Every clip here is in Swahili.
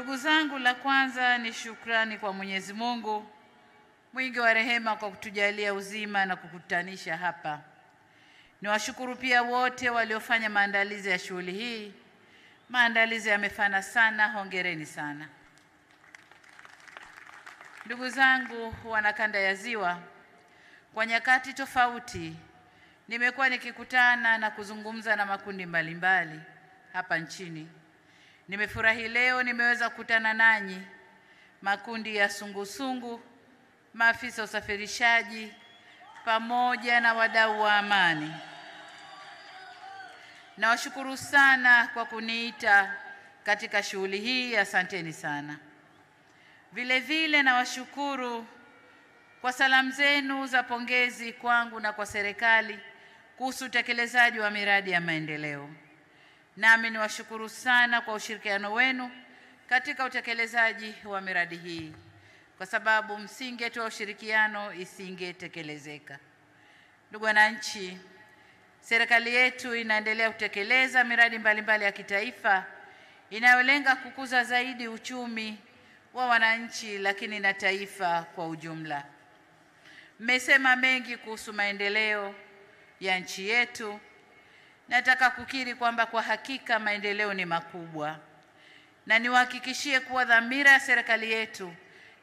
Ndugu zangu, la kwanza ni shukrani kwa Mwenyezi Mungu mwingi wa rehema kwa kutujalia uzima na kukutanisha hapa. Niwashukuru pia wote waliofanya maandalizi ya shughuli hii. Maandalizi yamefana sana, hongereni sana. Ndugu zangu wana kanda ya Ziwa, kwa nyakati tofauti nimekuwa nikikutana na kuzungumza na makundi mbalimbali hapa nchini. Nimefurahi leo nimeweza kukutana nanyi, makundi ya sungusungu, maafisa usafirishaji pamoja na wadau wa amani. Nawashukuru sana kwa kuniita katika shughuli hii, asanteni sana. Vile vile nawashukuru kwa salamu zenu za pongezi kwangu na kwa serikali kuhusu utekelezaji wa miradi ya maendeleo. Nami niwashukuru sana kwa ushirikiano wenu katika utekelezaji wa miradi hii, kwa sababu msingetoa ushirikiano isingetekelezeka. Ndugu wananchi, serikali yetu inaendelea kutekeleza miradi mbalimbali ya kitaifa inayolenga kukuza zaidi uchumi wa wananchi lakini na taifa kwa ujumla. Mmesema mengi kuhusu maendeleo ya nchi yetu. Nataka kukiri kwamba kwa hakika maendeleo ni makubwa, na niwahakikishie kuwa dhamira ya serikali yetu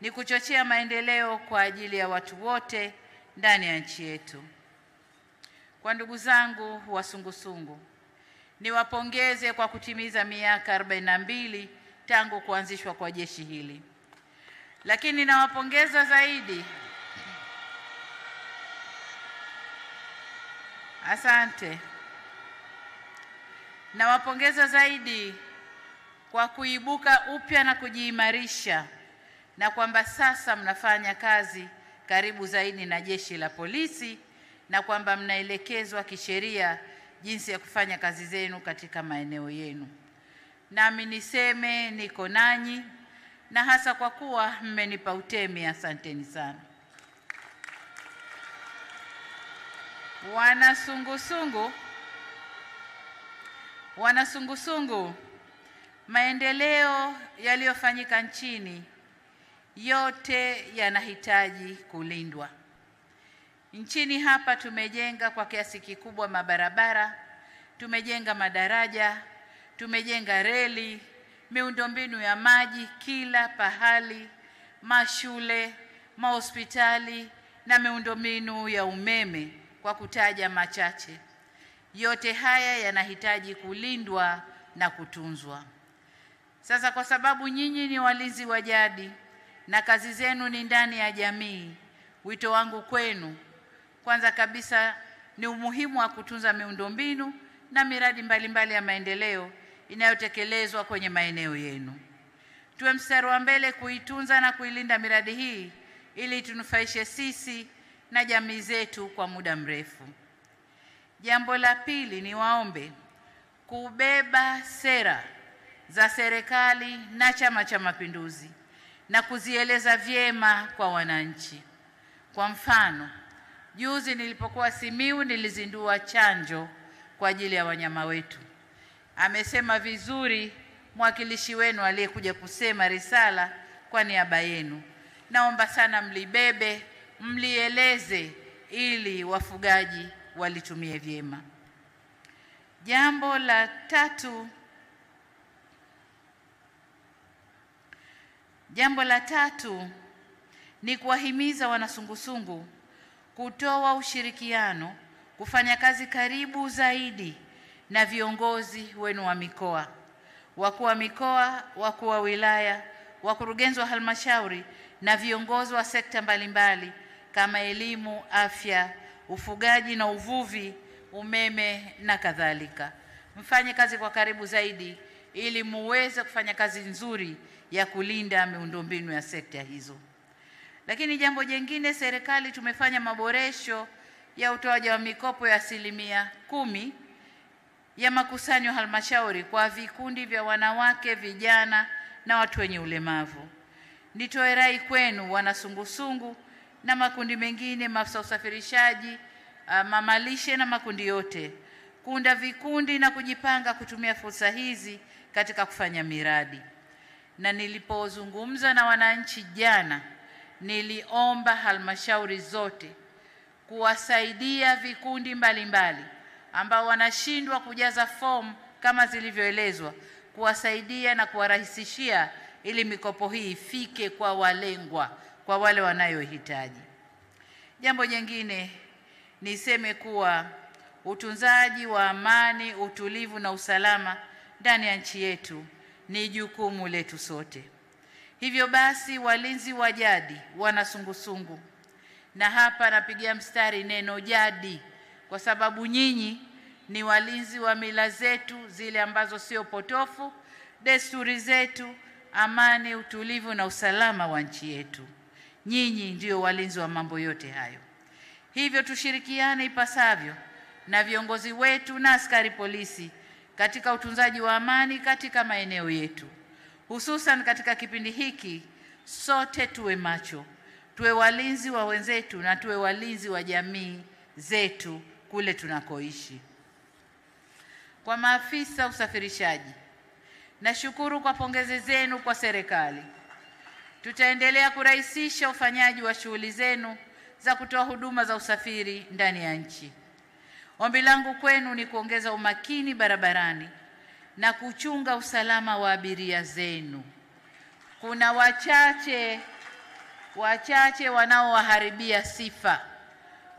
ni kuchochea maendeleo kwa ajili ya watu wote ndani ya nchi yetu. Kwa ndugu zangu wa sungusungu, niwapongeze kwa kutimiza miaka 42 tangu kuanzishwa kwa jeshi hili. Lakini nawapongeza zaidi. Asante. Nawapongeza zaidi kwa kuibuka upya na kujiimarisha, na kwamba sasa mnafanya kazi karibu zaidi na jeshi la polisi, na kwamba mnaelekezwa kisheria jinsi ya kufanya kazi zenu katika maeneo yenu. Nami niseme niko nanyi, na hasa kwa kuwa mmenipa utemi, asanteni sana. Wanasungusungu, maendeleo yaliyofanyika nchini yote yanahitaji kulindwa. Nchini hapa tumejenga kwa kiasi kikubwa mabarabara, tumejenga madaraja, tumejenga reli, miundombinu ya maji kila pahali, mashule, mahospitali na miundombinu ya umeme, kwa kutaja machache. Yote haya yanahitaji kulindwa na kutunzwa. Sasa kwa sababu nyinyi ni walinzi wa jadi na kazi zenu ni ndani ya jamii, wito wangu kwenu kwanza kabisa ni umuhimu wa kutunza miundombinu na miradi mbalimbali ya maendeleo inayotekelezwa kwenye maeneo yenu. Tuwe mstari wa mbele kuitunza na kuilinda miradi hii ili tunufaishe sisi na jamii zetu kwa muda mrefu. Jambo la pili, ni waombe kubeba sera za serikali na Chama cha Mapinduzi na kuzieleza vyema kwa wananchi. Kwa mfano, juzi nilipokuwa Simiyu nilizindua chanjo kwa ajili ya wanyama wetu. Amesema vizuri mwakilishi wenu aliyekuja kusema risala kwa niaba yenu. Naomba sana mlibebe, mlieleze ili wafugaji walitumie vyema. Jambo la tatu ni kuwahimiza wanasungusungu kutoa ushirikiano, kufanya kazi karibu zaidi na viongozi wenu wa mikoa, wakuu wa mikoa, wakuu wa wilaya, wakurugenzi wa halmashauri na viongozi wa sekta mbalimbali kama elimu, afya, ufugaji na uvuvi, umeme na kadhalika. Mfanye kazi kwa karibu zaidi ili muweze kufanya kazi nzuri ya kulinda miundombinu ya sekta hizo. Lakini jambo jingine, serikali tumefanya maboresho ya utoaji wa mikopo ya 10% ya makusanyo halmashauri kwa vikundi vya wanawake, vijana na watu wenye ulemavu. Nitoe rai kwenu wanasungusungu na makundi mengine, maafisa usafirishaji, mamalishe na makundi yote, kuunda vikundi na kujipanga kutumia fursa hizi katika kufanya miradi. na nilipozungumza na wananchi jana, niliomba halmashauri zote kuwasaidia vikundi mbalimbali ambao wanashindwa kujaza fomu kama zilivyoelezwa, kuwasaidia na kuwarahisishia ili mikopo hii ifike kwa walengwa, kwa wale wanayohitaji. Jambo jingine niseme kuwa utunzaji wa amani, utulivu na usalama ndani ya nchi yetu ni jukumu letu sote. Hivyo basi, walinzi wa jadi wana sungusungu, na hapa napigia mstari neno jadi kwa sababu nyinyi ni walinzi wa mila zetu zile ambazo sio potofu, desturi zetu, amani, utulivu na usalama wa nchi yetu. Nyinyi ndio walinzi wa mambo yote hayo. Hivyo tushirikiane ipasavyo na viongozi wetu na askari polisi katika utunzaji wa amani katika maeneo yetu. Hususan katika kipindi hiki, sote tuwe macho, tuwe walinzi wa wenzetu na tuwe walinzi wa jamii zetu kule tunakoishi. Kwa maafisa usafirishaji, nashukuru kwa pongezi zenu kwa serikali. Tutaendelea kurahisisha ufanyaji wa shughuli zenu za kutoa huduma za usafiri ndani ya nchi. Ombi langu kwenu ni kuongeza umakini barabarani na kuchunga usalama wa abiria zenu. Kuna wachache wanaowaharibia sifa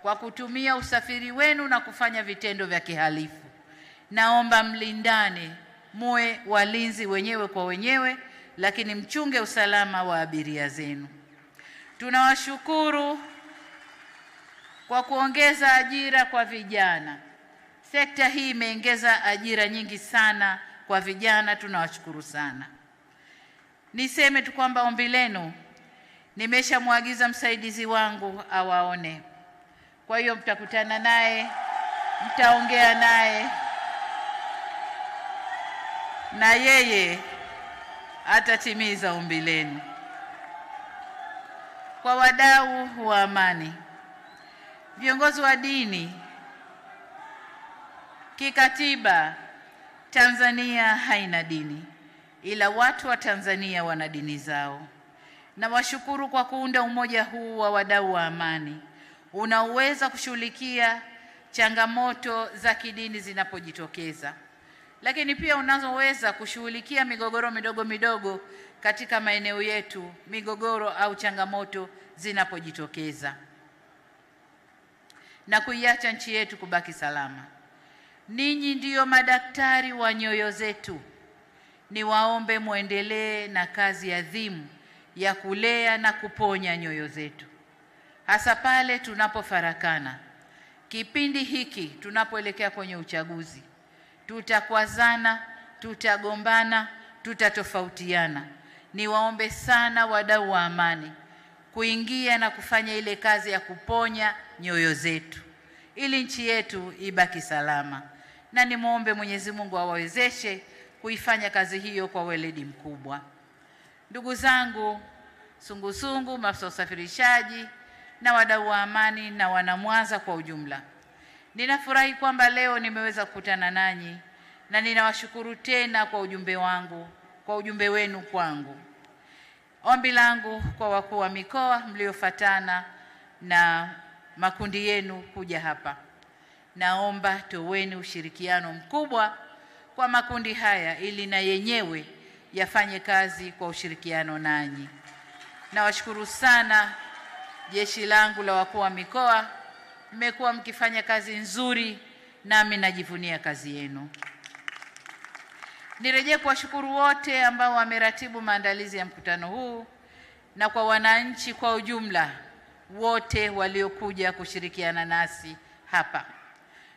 kwa kutumia usafiri wenu na kufanya vitendo vya kihalifu. Naomba mlindane, muwe walinzi wenyewe kwa wenyewe, lakini mchunge usalama wa abiria zenu. Tunawashukuru kwa kuongeza ajira kwa vijana. Sekta hii imeongeza ajira nyingi sana kwa vijana, tunawashukuru sana. Niseme tu kwamba ombi lenu nimeshamwagiza msaidizi wangu awaone. Kwa hiyo mtakutana naye, mtaongea naye, na yeye atatimiza ombi lenu. Kwa wadau wa amani, viongozi wa dini, kikatiba Tanzania haina dini, ila watu wa Tanzania wana dini zao. Na washukuru kwa kuunda umoja huu wa wadau wa amani unaoweza kushughulikia changamoto za kidini zinapojitokeza, lakini pia unazoweza kushughulikia migogoro midogo midogo katika maeneo yetu, migogoro au changamoto zinapojitokeza, na kuiacha nchi yetu kubaki salama. Ninyi ndiyo madaktari wa nyoyo zetu. Niwaombe muendelee na kazi adhimu ya kulea na kuponya nyoyo zetu, hasa pale tunapofarakana. Kipindi hiki tunapoelekea kwenye uchaguzi, tutakwazana, tutagombana, tutatofautiana. Niwaombe sana wadau wa amani kuingia na kufanya ile kazi ya kuponya nyoyo zetu ili nchi yetu ibaki salama, na nimuombe Mwenyezi Mungu awawezeshe kuifanya kazi hiyo kwa weledi mkubwa. Ndugu zangu sungusungu, maafisa usafirishaji na wadau wa amani na wanamwanza kwa ujumla, ninafurahi kwamba leo nimeweza kukutana nanyi, na ninawashukuru tena kwa ujumbe wenu kwangu. Ombi langu kwa wakuu wa mikoa mliofatana na makundi yenu kuja hapa, naomba toweni ushirikiano mkubwa kwa makundi haya ili na yenyewe yafanye kazi kwa ushirikiano nanyi. Nawashukuru sana jeshi langu la wakuu wa mikoa, mmekuwa mkifanya kazi nzuri, nami najivunia kazi yenu. Nirejee kuwashukuru wote ambao wameratibu maandalizi ya mkutano huu, na kwa wananchi kwa ujumla wote waliokuja kushirikiana nasi hapa.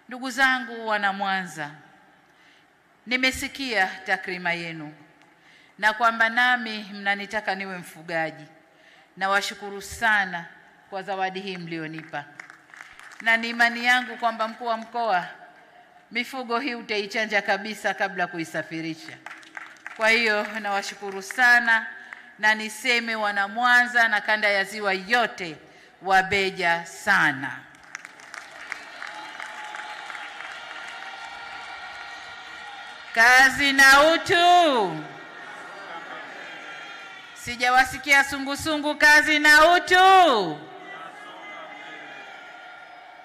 Ndugu zangu wana Mwanza, nimesikia takrima yenu na kwamba nami mnanitaka niwe mfugaji. Nawashukuru sana kwa zawadi hii mlionipa, na ni imani yangu kwamba mkuu wa mkoa, mifugo hii utaichanja kabisa kabla kuisafirisha. Kwa hiyo nawashukuru sana, na niseme wana Mwanza na kanda ya Ziwa yote wabeja sana. Kazi na utu. Sijawasikia sungusungu. Kazi na utu.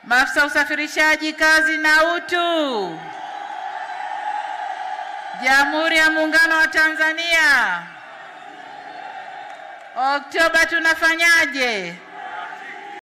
Maafisa usafirishaji, kazi na utu. Jamhuri ya Muungano wa Tanzania. Oktoba tunafanyaje?